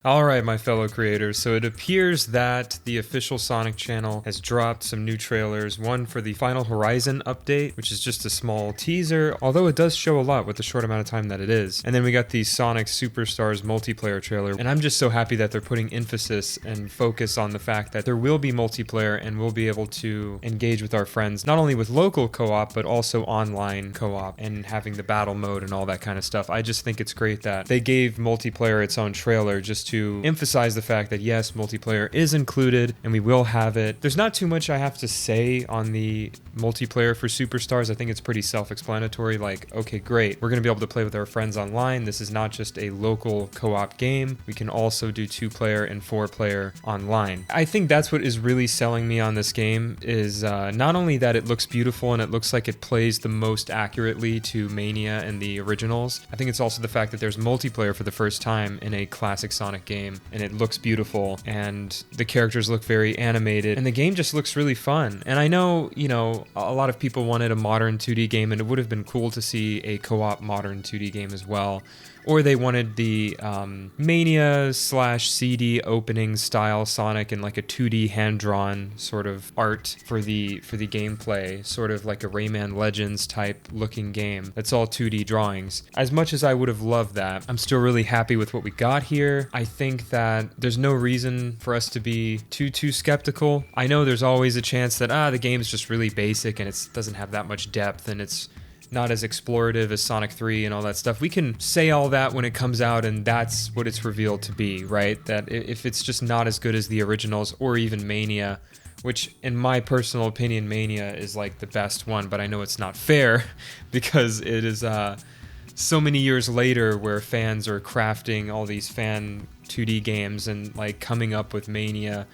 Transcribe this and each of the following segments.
Alright, my fellow creators, so it appears that the official Sonic channel has dropped some new trailers, one for the Final Horizon update, which is just a small teaser, although it does show a lot with the short amount of time that it is. And then we got the Sonic Superstars multiplayer trailer, and I'm just so happy that they're putting emphasis and focus on the fact that there will be multiplayer and we'll be able to engage with our friends, not only with local co-op, but also online co-op and having the battle mode and all that kind of stuff. I just think it's great that they gave multiplayer its own trailer just to emphasize the fact that yes, multiplayer is included and we will have it. There's not too much I have to say on the multiplayer for Superstars. I think it's pretty self-explanatory. Like, okay, great. We're going to be able to play with our friends online. This is not just a local co-op game. We can also do 2-player and 4-player online. I think that's what is really selling me on this game is not only that it looks beautiful and it looks like it plays the most accurately to Mania and the originals. I think it's also the fact that there's multiplayer for the first time in a classic Sonic game, and it looks beautiful, and the characters look very animated, and the game just looks really fun. And I know, you know, a lot of people wanted a modern 2D game, and it would have been cool to see a co-op modern 2D game as well. Or they wanted the Mania/CD opening style Sonic in like a 2D hand-drawn sort of art for the gameplay, sort of like a Rayman Legends type looking game. That's all 2D drawings. As much as I would have loved that, I'm still really happy with what we got here. I think that there's no reason for us to be too skeptical. I know there's always a chance that the game is just really basic and it doesn't have that much depth and it's not as explorative as Sonic 3 and all that stuff. We can say all that when it comes out and that's what it's revealed to be, right? That if it's just not as good as the originals or even Mania, which in my personal opinion, Mania is like the best one, but I know it's not fair because it is so many years later where fans are crafting all these fan 2D games and like coming up with Mania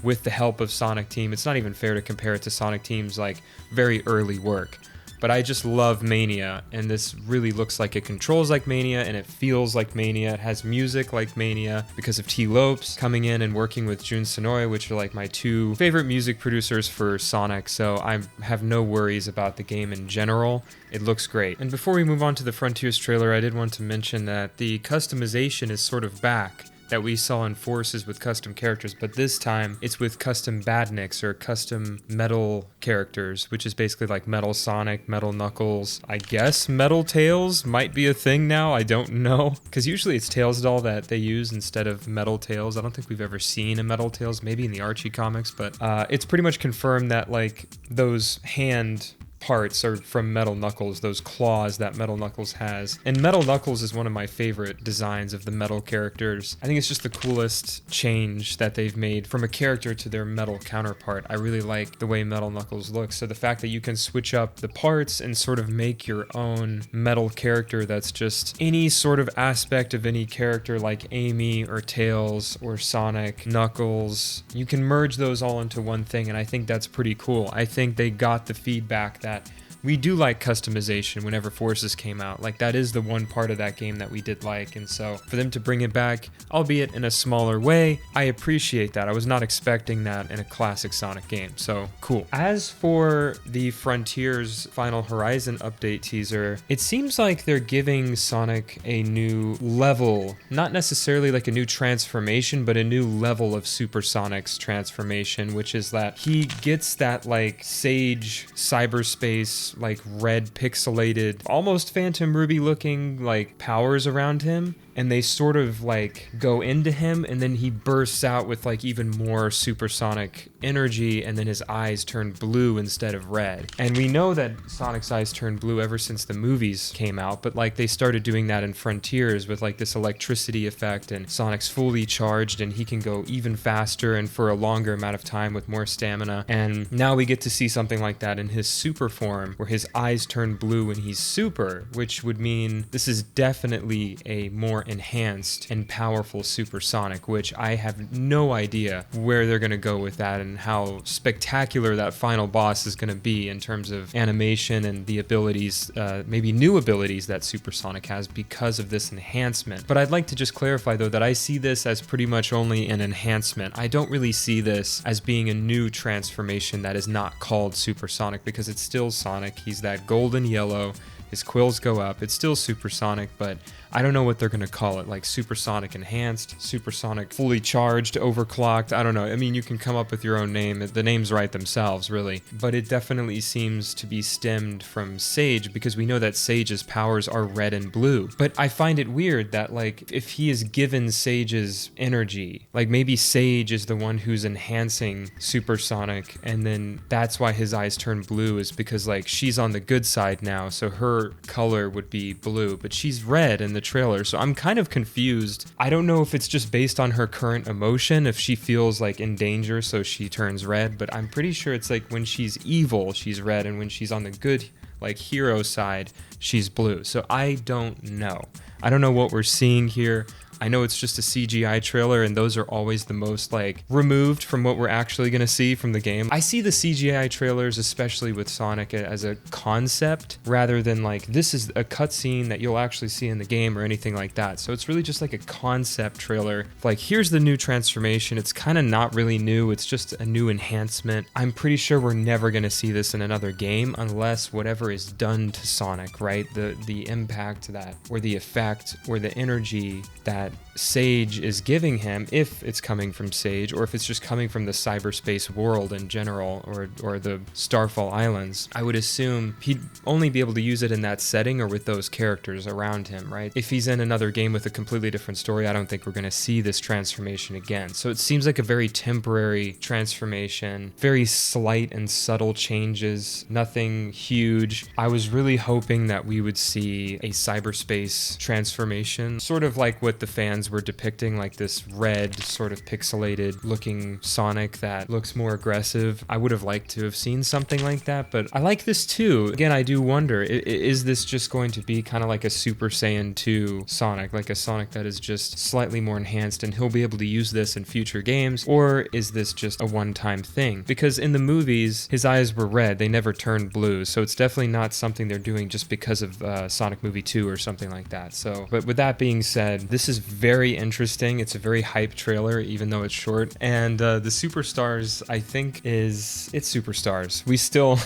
with the help of Sonic Team. It's not even fair to compare it to Sonic Team's like very early work. But I just love Mania, and this really looks like it controls like Mania, and it feels like Mania. It has music like Mania because of T. Lopes coming in and working with Jun Sonoy, which are like my two favorite music producers for Sonic, so I have no worries about the game in general. It looks great. And before we move on to the Frontiers trailer, I did want to mention that the customization is sort of back that we saw in Forces with custom characters, but this time it's with custom badniks or custom metal characters, which is basically like Metal Sonic, Metal Knuckles. I guess Metal Tails might be a thing now, I don't know. Because usually it's Tails doll that they use instead of Metal Tails. I don't think we've ever seen a Metal Tails, maybe in the Archie comics, but it's pretty much confirmed that like those hand parts are from Metal Knuckles, those claws that Metal Knuckles has. And Metal Knuckles is one of my favorite designs of the metal characters. I think it's just the coolest change that they've made from a character to their metal counterpart. I really like the way Metal Knuckles looks. So the fact that you can switch up the parts and sort of make your own metal character that's just any sort of aspect of any character like Amy or Tails or Sonic, Knuckles, you can merge those all into one thing, and I think that's pretty cool. I think they got the feedback that we do like customization whenever Forces came out. Like, that is the one part of that game that we did like, and so for them to bring it back, albeit in a smaller way, I appreciate that. I was not expecting that in a classic Sonic game, so cool. As for the Frontiers Final Horizon update teaser, it seems like they're giving Sonic a new level, not necessarily like a new transformation, but a new level of Super Sonic's transformation, which is that he gets that like sage cyberspace like red pixelated, almost Phantom Ruby looking like powers around him, and they sort of like go into him, and then he bursts out with like even more supersonic energy, and then his eyes turn blue instead of red. And we know that Sonic's eyes turn blue ever since the movies came out, but like they started doing that in Frontiers with like this electricity effect, and Sonic's fully charged and he can go even faster and for a longer amount of time with more stamina. And now we get to see something like that in his super form where his eyes turn blue and he's super, which would mean this is definitely a more enhanced and powerful Super Sonic, which I have no idea where they're going to go with that and how spectacular that final boss is going to be in terms of animation and the abilities, maybe new abilities that Super Sonic has because of this enhancement. But I'd like to just clarify though that I see this as pretty much only an enhancement. I don't really see this as being a new transformation that is not called Super Sonic, because it's still Sonic. He's that golden yellow, his quills go up, it's still supersonic, but I don't know what they're going to call it, like Supersonic Enhanced, Supersonic Fully Charged, Overclocked. I don't know. I mean, you can come up with your own name. The names write themselves, really. But it definitely seems to be stemmed from Sage, because we know that Sage's powers are red and blue. But I find it weird that, like, if he is given Sage's energy, like maybe Sage is the one who's enhancing Supersonic, and then that's why his eyes turn blue, is because, like, she's on the good side now, so her color would be blue, but she's red in the trailer, so I'm kind of confused. I don't know if it's just based on her current emotion, if she feels like in danger, so she turns red, but I'm pretty sure it's like when she's evil, she's red, and when she's on the good, like, hero side, she's blue. So I don't know. I don't know what we're seeing here. I know it's just a CGI trailer, and those are always the most, like, removed from what we're actually going to see from the game. I see the CGI trailers, especially with Sonic, as a concept rather than like this is a cutscene that you'll actually see in the game or anything like that. So it's really just like a concept trailer. Like, here's the new transformation. It's kind of not really new. It's just a new enhancement. I'm pretty sure we're never going to see this in another game unless whatever is done to Sonic, right? The impact that, or the effect, or the energy that Sage is giving him, if it's coming from Sage, or if it's just coming from the cyberspace world in general, or the Starfall Islands, I would assume he'd only be able to use it in that setting or with those characters around him, right? If he's in another game with a completely different story, I don't think we're going to see this transformation again. So it seems like a very temporary transformation, very slight and subtle changes, nothing huge. I was really hoping that we would see a cyberspace transformation, sort of like what the fans were depicting, like this red sort of pixelated looking Sonic that looks more aggressive. I would have liked to have seen something like that, but I like this too. Again, I do wonder, is this just going to be kind of like a Super Saiyan 2 Sonic, like a Sonic that is just slightly more enhanced and he'll be able to use this in future games, or is this just a one-time thing? Because in the movies, his eyes were red, they never turned blue, so it's definitely not something they're doing just because of Sonic Movie 2 or something like that. So, but with that being said, this is very interesting. It's a very hype trailer, even though it's short. And the Superstars, I think, it's Superstars. We still...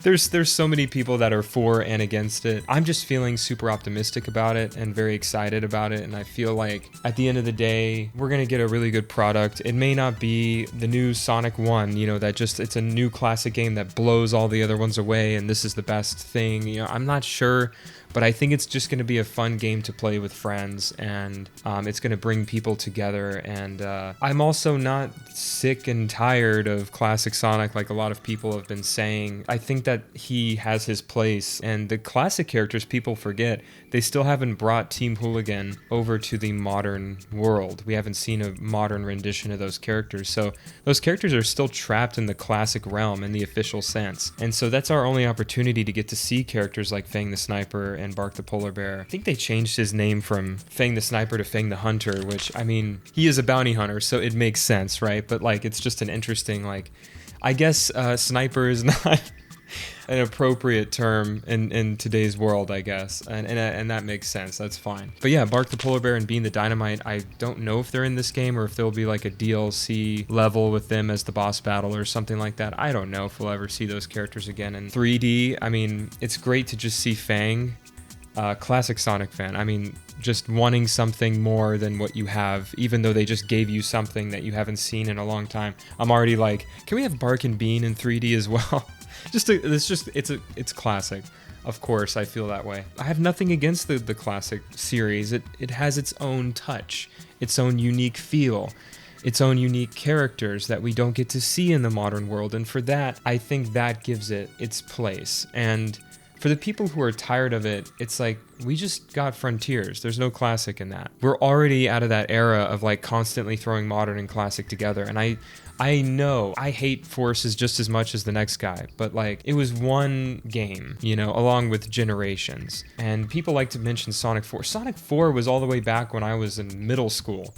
There's so many people that are for and against it. I'm just feeling super optimistic about it and very excited about it, and I feel like at the end of the day, we're gonna get a really good product. It may not be the new Sonic 1, you know, that just, it's a new classic game that blows all the other ones away and this is the best thing. You know, I'm not sure, but I think it's just going to be a fun game to play with friends, and it's going to bring people together. And I'm also not sick and tired of classic Sonic like a lot of people have been saying. I think that he has his place, and the classic characters people forget. They still haven't brought Team Hooligan over to the modern world. We haven't seen a modern rendition of those characters. So those characters are still trapped in the classic realm in the official sense. And so that's our only opportunity to get to see characters like Fang the Sniper and Bark the Polar Bear. I think they changed his name from Fang the Sniper to Fang the Hunter, which, I mean, he is a bounty hunter, so it makes sense, right? But like, it's just an interesting, like, I guess sniper is not an appropriate term in today's world, I guess, and that makes sense. That's fine. But yeah, Bark the Polar Bear and Bean the Dynamite, I don't know if they're in this game or if there'll be like a DLC level with them as the boss battle or something like that. I don't know if we'll ever see those characters again in 3D. I mean, it's great to just see Fang. Classic Sonic fan. I mean, just wanting something more than what you have, even though they just gave you something that you haven't seen in a long time. I'm already like, can we have Bark and Bean in 3D as well? It's classic. Of course, I feel that way. I have nothing against the classic series. It has its own touch, its own unique feel, its own unique characters that we don't get to see in the modern world. And for that, I think that gives it its place. And for the people who are tired of it, it's like, we just got Frontiers. There's no classic in that. We're already out of that era of like constantly throwing modern and classic together. And I know I hate Forces just as much as the next guy, but like, it was one game, you know, along with Generations. And people like to mention Sonic 4. Sonic 4 was all the way back when I was in middle school.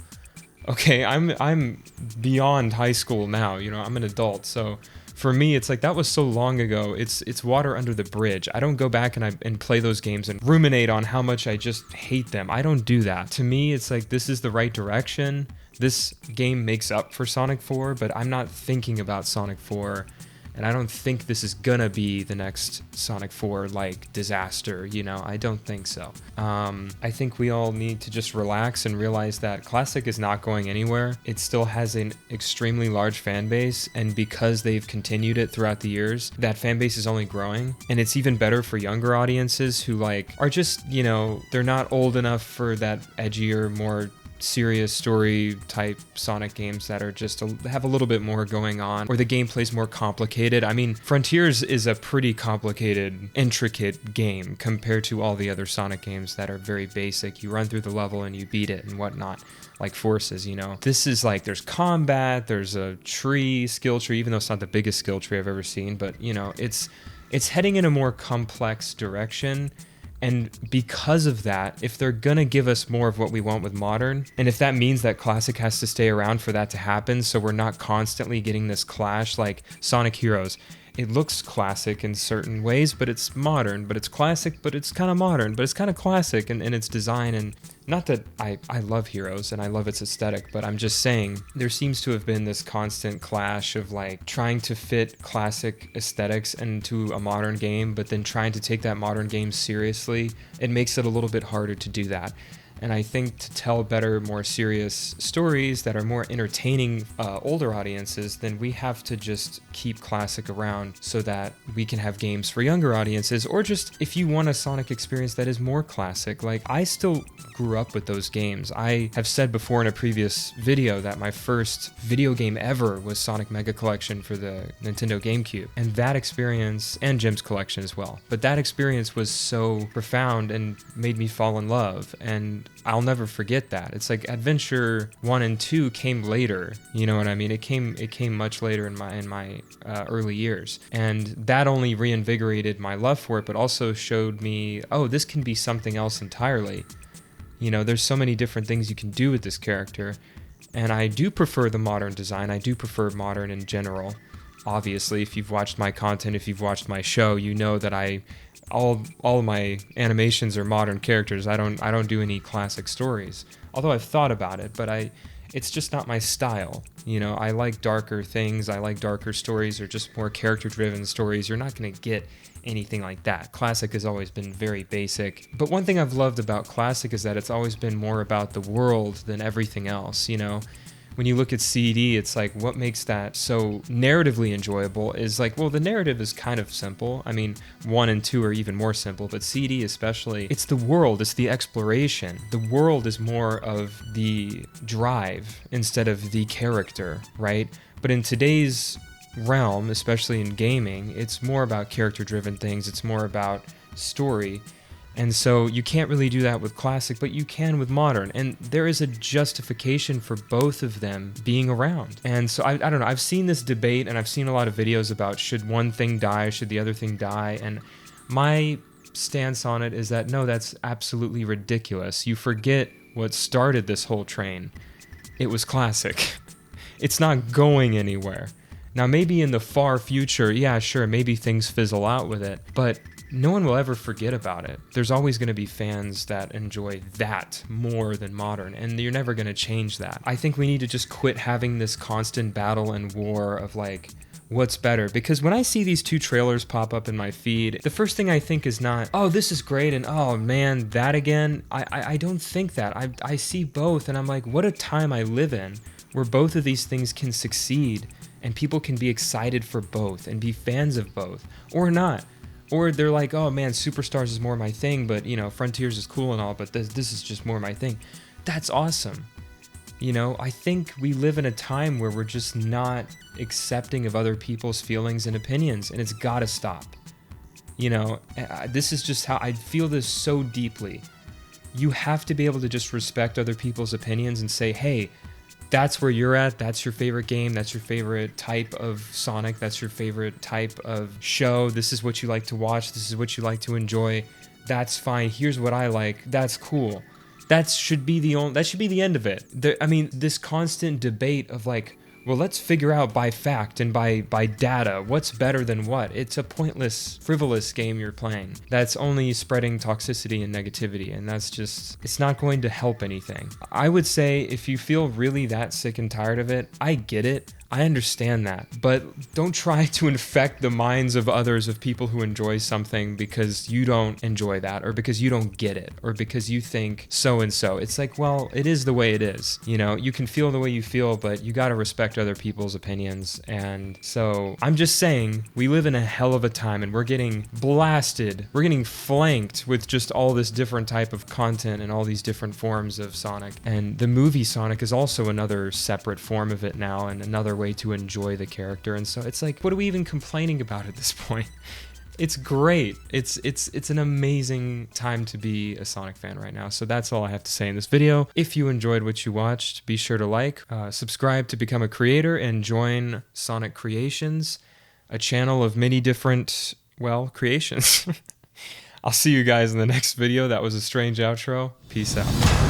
Okay, I'm beyond high school now, you know, I'm an adult, so for me, it's like, that was so long ago. It's water under the bridge. I don't go back and play those games and ruminate on how much I just hate them. I don't do that. To me, it's like, this is the right direction. This game makes up for Sonic 4, but I'm not thinking about Sonic 4 And I don't think this is gonna be the next Sonic 4 like disaster, you know, I don't think so. I think we all need to just relax and realize that Classic is not going anywhere. It still has an extremely large fan base, and because they've continued it throughout the years, that fan base is only growing. And it's even better for younger audiences who like are just, you know, they're not old enough for that edgier, more serious story type Sonic games that are just have a little bit more going on, or the gameplay's more complicated. I mean, Frontiers is a pretty complicated, intricate game compared to all the other Sonic games that are very basic. You run through the level and you beat it and whatnot, like Forces, you know. This is like, there's combat, there's a skill tree, even though it's not the biggest skill tree I've ever seen, but you know, it's heading in a more complex direction. And because of that, if they're gonna give us more of what we want with Modern, and if that means that Classic has to stay around for that to happen, so we're not constantly getting this clash like Sonic Heroes. It looks classic in certain ways, but it's modern, but it's classic, but it's kind of modern, but it's kind of classic in its design. And not that I love Heroes and I love its aesthetic, but I'm just saying there seems to have been this constant clash of like trying to fit classic aesthetics into a modern game, but then trying to take that modern game seriously. It makes it a little bit harder to do that. And I think to tell better, more serious stories that are more entertaining older audiences, then we have to just keep Classic around so that we can have games for younger audiences, or just if you want a Sonic experience that is more classic. Like, I still grew up with those games. I have said before in a previous video that my first video game ever was Sonic Mega Collection for the Nintendo GameCube. And that experience, and Jim's Collection as well, but that experience was so profound and made me fall in love, and I'll never forget that. It's like Adventure 1 and 2 came later, you know what I mean? It came much later in my early years. And that only reinvigorated my love for it, but also showed me, oh, this can be something else entirely. You know, there's so many different things you can do with this character. And I do prefer the modern design. I do prefer modern in general. Obviously, if you've watched my content, if you've watched my show, you know that all of my animations are modern characters. I don't do any classic stories. Although I've thought about it, but it's just not my style. You know, I like darker things. I like darker stories, or just more character-driven stories. You're not going to get anything like that. Classic has always been very basic. But one thing I've loved about Classic is that it's always been more about the world than everything else, you know? When you look at CD, it's like, what makes that so narratively enjoyable is like, well, the narrative is kind of simple. I mean, 1 and 2 are even more simple, but CD especially, it's the world, it's the exploration. The world is more of the drive instead of the character, right? But in today's realm, especially in gaming, it's more about character-driven things. It's more about story. And so you can't really do that with Classic, but you can with Modern. And there is a justification for both of them being around. And so I don't know, I've seen this debate, and I've seen a lot of videos about should one thing die, should the other thing die? And my stance on it is that no, that's absolutely ridiculous. You forget what started this whole train. It was Classic. It's not going anywhere. Now, maybe in the far future, yeah, sure, maybe things fizzle out with it, but no one will ever forget about it. There's always going to be fans that enjoy that more than Modern, and you're never going to change that. I think we need to just quit having this constant battle and war of like, what's better? Because when I see these two trailers pop up in my feed, the first thing I think is not, oh, this is great, and oh man, that again. I don't think that. I see both, and I'm like, what a time I live in where both of these things can succeed, and people can be excited for both and be fans of both, or not. Or they're like, oh man, Superstars is more my thing, but you know, Frontiers is cool and all, but this is just more my thing. That's awesome. You know, I think we live in a time where we're just not accepting of other people's feelings and opinions, and it's gotta stop. You know, this is just how I feel this so deeply. You have to be able to just respect other people's opinions and say, hey, that's where you're at, that's your favorite game, that's your favorite type of Sonic, that's your favorite type of show, this is what you like to watch, this is what you like to enjoy, that's fine, here's what I like, that's cool. That should be the end of it. This constant debate of like, well, let's figure out by fact and by data what's better than what. It's a pointless, frivolous game you're playing that's only spreading toxicity and negativity, and that's just, it's not going to help anything. I would say if you feel really that sick and tired of it, I get it. I understand that, but don't try to infect the minds of others, of people who enjoy something, because you don't enjoy that, or because you don't get it, or because you think so and so. It's like, well, it is the way it is. You know, you can feel the way you feel, but you got to respect other people's opinions. And so I'm just saying, we live in a hell of a time, and we're getting blasted. We're getting flanked with just all this different type of content and all these different forms of Sonic. And the movie Sonic is also another separate form of it now, and another way to enjoy the character. And so it's like, what are we even complaining about at this point? It's great. It's an amazing time to be a Sonic fan right now. So that's all I have to say in this video. If you enjoyed what you watched, be sure to like, subscribe to become a creator, and join Sonic Creations, a channel of many different, well, creations. I'll see you guys in the next video. That was a strange outro. Peace out.